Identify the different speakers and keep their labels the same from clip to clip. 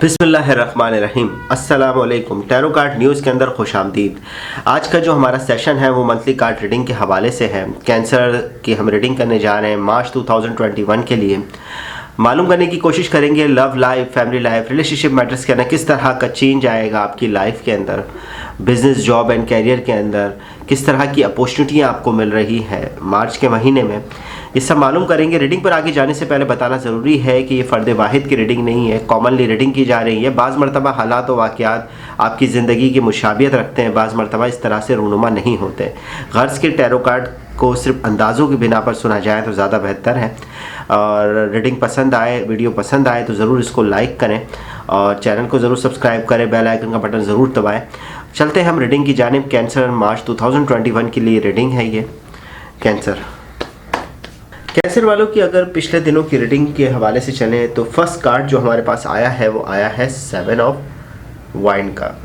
Speaker 1: बिस्मिल्लाहिर्रहमानिर्रहीम। अस्सलामुअलैकुम। Tarot card news के अंदर खुशामदीद। आज का जो हमारा सेशन है वो मंथली कार्ड रीडिंग के हवाले से है। कैंसर की हम रीडिंग करने जा रहे हैं मार्च 2021 के लिए। मालूम करने की कोशिश करेंगे love life, family life, relationship matters के अंदर किस तरह का चेंज आएगा आपकी लाइफ के अंदर, बिजनेस, जॉब एंड कैरियर के अंदर किस तरह की अपॉर्चुनिटियाँ आपको मिल रही है मार्च के महीने में। ये सब मालूम करेंगे। रीडिंग पर आगे जाने से पहले बताना ज़रूरी है कि ये फ़र्द वाहिद की रीडिंग नहीं है, कॉमनली रीडिंग की जा रही है। बाज़ मरतबा हालात व वाक़यात आपकी ज़िंदगी की मुशाबियत रखते हैं, बाज़ मरतबा इस तरह से रूनुमा नहीं होते। गर्ज़ के टैरो कार्ड को सिर्फ अंदाज़ों की बिना पर सुना जाए तो ज़्यादा बेहतर है। और रीडिंग पसंद आए, वीडियो पसंद आए तो ज़रूर इसको लाइक करें और चैनल को ज़रूर सब्सक्राइब करें, बेल आइकन का बटन ज़रूर दबाएं। चलते हैं हम रीडिंग की जानिब। कैंसर मार्च 2021 के लिए रीडिंग है ये। कैंसर वालों की अगर पिछले दिनों की रीडिंग के हवाले से चलें तो फर्स्ट कार्ड जो हमारे पास आया है वो आया है 7 ऑफ वाइंड का।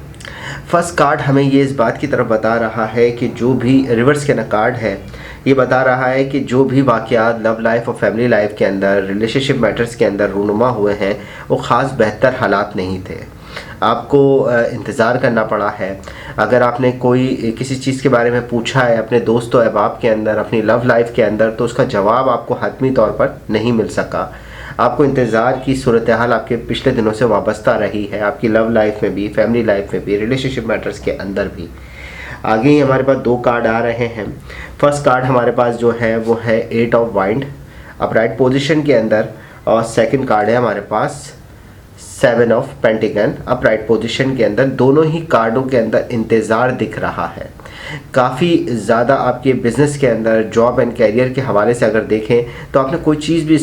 Speaker 1: फर्स्ट कार्ड हमें ये इस बात की तरफ बता रहा है कि जो भी रिवर्स के ना कार्ड है ये बता रहा है कि जो भी वाक़यात लव लाइफ और फैमिली लाइफ के अंदर, रिलेशनशिप मैटर्स के अंदर रूनुमा हुए हैं वो ख़ास बेहतर हालात नहीं थे। आपको इंतज़ार करना पड़ा है। अगर आपने कोई किसी चीज़ के बारे में पूछा है अपने दोस्तों अहबाब के अंदर, अपनी लव लाइफ के अंदर, तो उसका जवाब आपको हतमी तौर पर नहीं मिल सका। आपको इंतज़ार की सूरत हाल आपके पिछले दिनों से वाबस्ता रही है, आपकी लव लाइफ में भी, फैमिली लाइफ में भी, रिलेशनशिप मैटर्स के अंदर भी। आगे ही हमारे पास दो कार्ड आ रहे हैं। फर्स्ट कार्ड हमारे पास जो है वो है 8 ऑफ वाइंड अपराइट पोजीशन के अंदर, और सेकंड कार्ड है हमारे पास 7 ऑफ पेंटिकन अपराइट पोजीशन के अंदर। दोनों ही कार्डों के अंदर इंतज़ार दिख रहा है। काफ़ी ज़्यादा आपके बिज़नेस के अंदर, जॉब एंड कैरियर के हवाले से अगर देखें तो आपने कोई चीज़ भी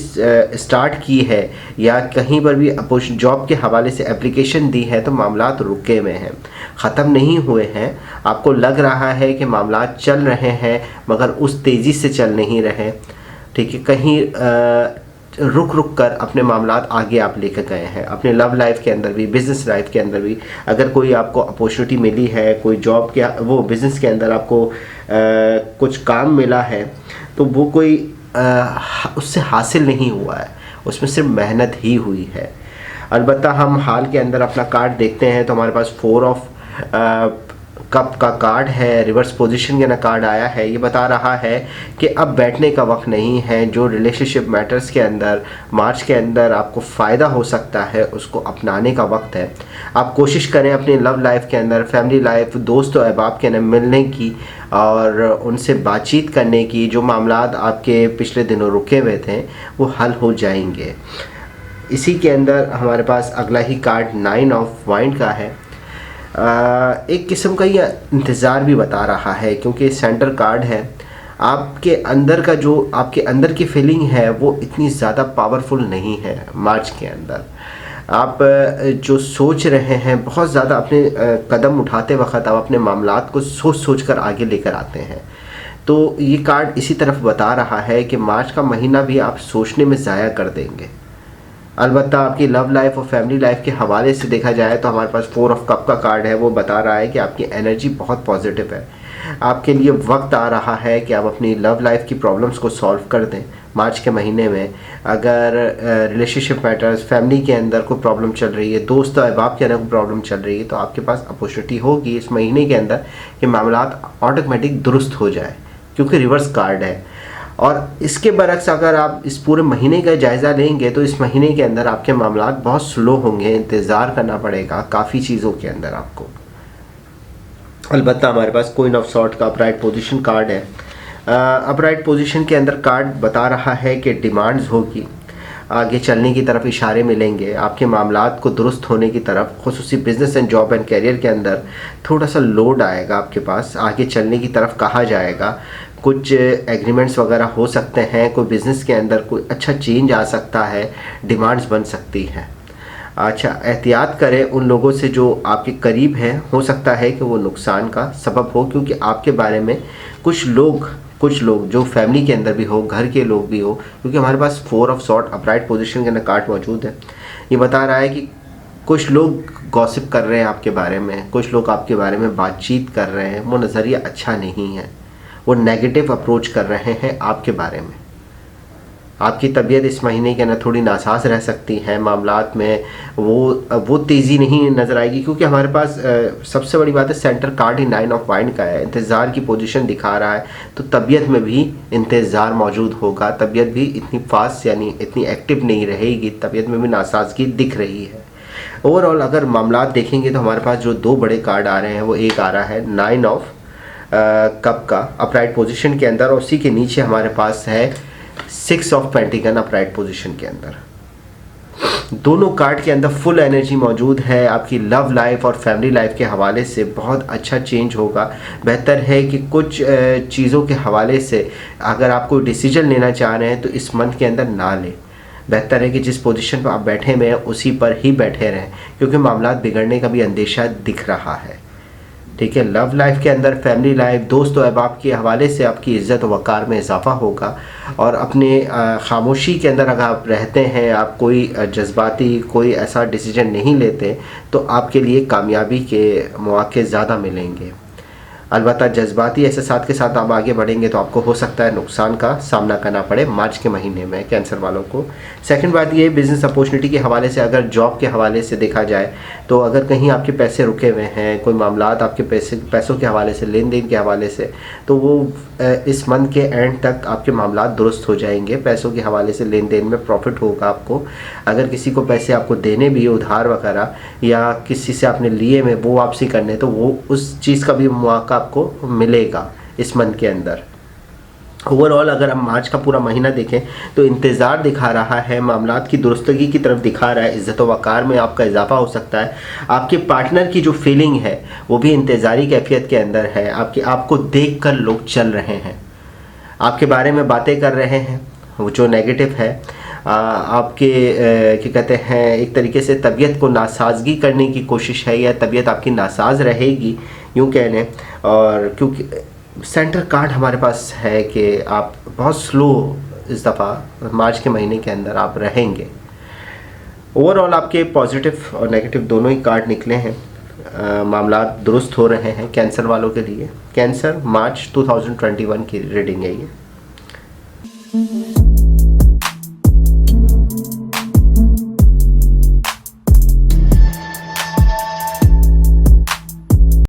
Speaker 1: स्टार्ट की है या कहीं पर भी जॉब के हवाले से एप्लीकेशन दी है तो मामलात रुके हुए हैं, ख़त्म नहीं हुए हैं। आपको लग रहा है कि मामलात चल रहे हैं मगर उस तेज़ी से चल नहीं रहे। ठीक है, कहीं रुक रुक कर अपने मामलात आगे आप लेकर गए हैं। अपने लव लाइफ के अंदर भी, बिज़नेस लाइफ के अंदर भी अगर कोई आपको अपॉर्चुनिटी मिली है, कोई जॉब के वो बिज़नेस के अंदर आपको कुछ काम मिला है तो वो कोई उससे हासिल नहीं हुआ है, उसमें सिर्फ मेहनत ही हुई है। अलबत्ता हम हाल के अंदर अपना कार्ड देखते हैं तो हमारे पास 4 ऑफ कप का कार्ड है, रिवर्स पोजीशन के ना कार्ड आया है। ये बता रहा है कि अब बैठने का वक्त नहीं है। जो रिलेशनशिप मैटर्स के अंदर मार्च के अंदर आपको फ़ायदा हो सकता है उसको अपनाने का वक्त है। आप कोशिश करें अपनी लव लाइफ के अंदर, फैमिली लाइफ, दोस्त और अहबाब के अंदर मिलने की और उनसे बातचीत करने की। जो मामलात आपके पिछले दिनों रुके हुए थे वो हल हो जाएंगे। इसी के अंदर हमारे पास अगला ही कार्ड 9 ऑफ वाइंड का है। एक किस्म का ये इंतज़ार भी बता रहा है क्योंकि सेंटर कार्ड है। आपके अंदर का जो आपके अंदर की फीलिंग है वो इतनी ज़्यादा पावरफुल नहीं है मार्च के अंदर। आप जो सोच रहे हैं बहुत ज़्यादा, अपने कदम उठाते वक्त आप अपने मामलात को सोच सोच कर आगे लेकर आते हैं। तो ये कार्ड इसी तरफ बता रहा है कि मार्च का महीना भी आप सोचने में ज़ाया कर देंगे। अलबत्ता आपकी लव लाइफ और फैमिली लाइफ के हवाले से देखा जाए तो हमारे पास 4 ऑफ कप का कार्ड है। वो बता रहा है कि आपकी एनर्जी बहुत पॉजिटिव है। आपके लिए वक्त आ रहा है कि आप अपनी लव लाइफ की प्रॉब्लम्स को सॉल्व कर दें मार्च के महीने में। अगर रिलेशनशिप मैटर्स, फैमिली के अंदर कोई प्रॉब्लम चल रही है, दोस्त और अहबाब के अंदर कोई प्रॉब्लम चल रही है तो आपके पास अपॉर्चुनिटी होगी इस महीने के अंदर कि मामलात ऑटोमेटिक दुरुस्त हो जाए क्योंकि रिवर्स कार्ड है। और इसके बरक्स अगर आप इस पूरे महीने का जायज़ा लेंगे तो इस महीने के अंदर आपके मामलात बहुत स्लो होंगे, इंतज़ार करना पड़ेगा काफ़ी चीज़ों के अंदर आपको। अलबत्ता हमारे पास क्वीन ऑफ सॉर्ड का अपराइट पोजीशन कार्ड है। अपराइट पोजीशन के अंदर कार्ड बता रहा है कि डिमांड्स होगी, आगे चलने की तरफ इशारे मिलेंगे, आपके मामलात को दुरुस्त होने की तरफ। खुसूसी business and job and career के अंदर थोड़ा सा लोड आएगा आपके पास, आगे चलने की तरफ कहा जाएगा। कुछ एग्रीमेंट्स वगैरह हो सकते हैं, कोई बिज़नेस के अंदर कोई अच्छा चेंज आ सकता है, डिमांड्स बन सकती हैं। अच्छा, एहतियात करें उन लोगों से जो आपके करीब हैं। हो सकता है कि वो नुकसान का सबब हो क्योंकि आपके बारे में कुछ लोग जो फैमिली के अंदर भी हो, घर के लोग भी हो, क्योंकि हमारे पास 4 ऑफ सॉर्ड अपराइट पोजीशन के अंदर कार्ड मौजूद है। ये बता रहा है कि कुछ लोग गॉसिप कर रहे हैं आपके बारे में, कुछ लोग आपके बारे में बातचीत कर रहे हैं, वो नज़रिया अच्छा नहीं है, वो नेगेटिव अप्रोच कर रहे हैं आपके बारे में। आपकी तबीयत इस महीने के अंदर थोड़ी नासाज रह सकती है, मामलात में वो तेज़ी नहीं नज़र आएगी, क्योंकि हमारे पास सबसे बड़ी बात है centre card he 9 of wind का है, इंतज़ार की पोजीशन दिखा रहा है, तो तबीयत में भी इंतज़ार मौजूद होगा, तबीयत भी इतनी फास्ट यानी इतनी एक्टिव नहीं रहेगी, तबीयत में भी नासाजगी दिख रही है। ओवरऑल अगर मामलात देखेंगे तो हमारे पास जो 2 बड़े कार्ड आ रहे हैं वो एक आ रहा है 9 ऑफ कप का अपराइट पोजीशन के अंदर, और उसी के नीचे हमारे पास है 6 ऑफ पेंटिकन अपराइट पोजीशन के अंदर। दोनों कार्ड के अंदर फुल एनर्जी मौजूद है, आपकी लव लाइफ और फैमिली लाइफ के हवाले से बहुत अच्छा चेंज होगा। बेहतर है कि कुछ चीज़ों के हवाले से अगर आप कोई डिसीजन लेना चाह रहे हैं तो इस मंथ के अंदर ना लें। बेहतर है कि जिस पोजीशन पर आप बैठे हुए हैं उसी पर ही बैठे रहें, क्योंकि मामला बिगड़ने का भी अंदेशा दिख रहा है। ठीक है, लव लाइफ के अंदर, फैमिली लाइफ, दोस्त और अहबाब के हवाले से आपकी इज़्ज़त और वक़ार में इजाफ़ा होगा। और अपने खामोशी के अंदर अगर आप रहते हैं, आप कोई जज्बाती कोई ऐसा डिसीजन नहीं लेते, तो आपके लिए कामयाबी के मौके ज़्यादा मिलेंगे। अलबत्ता जज्बाती एहसासात के साथ आप आगे बढ़ेंगे तो आपको हो सकता है नुकसान का सामना करना पड़े मार्च के महीने में कैंसर वालों को। सेकंड बात ये, बिज़नेस अपॉर्चुनिटी के हवाले से, अगर जॉब के हवाले से देखा जाए तो अगर कहीं आपके पैसे रुके हुए हैं, कोई मामलात आपके पैसों के हवाले से, लेन देन के हवाले से, तो वो इस मंथ के एंड तक आपके मामलात दुरुस्त हो जाएंगे। पैसों के हवाले से लेन देन में प्रॉफिट होगा आपको। अगर किसी को पैसे आपको देने भी उधार वगैरह, या किसी से आपने लिए में वो वापसी करने, तो वो उस चीज़ का भी मौका आपको मिलेगा इस मंथ के अंदर। ओवरऑल अगर हम मार्च का पूरा महीना देखें तो इंतज़ार दिखा रहा है, मामलात की दुरुस्तगी की तरफ दिखा रहा है, इज़्ज़त व वक़ार में आपका इजाफा हो सकता है। आपके पार्टनर की जो फीलिंग है वो भी इंतज़ारी कैफियत के अंदर है। आपको देखकर लोग चल रहे हैं, आपके बारे में बातें कर रहे हैं, वो जो नेगेटिव है आपके क्या कहते हैं, एक तरीके से तबीयत को नासाजगी करने की कोशिश है, या तबीयत आपकी नासाज रहेगी यूँ कह लें। और क्योंकि सेंटर कार्ड हमारे पास है कि आप बहुत स्लो इस दफ़ा मार्च के महीने के अंदर आप रहेंगे। ओवरऑल आपके पॉजिटिव और नेगेटिव दोनों ही कार्ड निकले हैं। मामला दुरुस्त हो रहे हैं कैंसर वालों के लिए। कैंसर मार्च 2021 की रीडिंग है ये।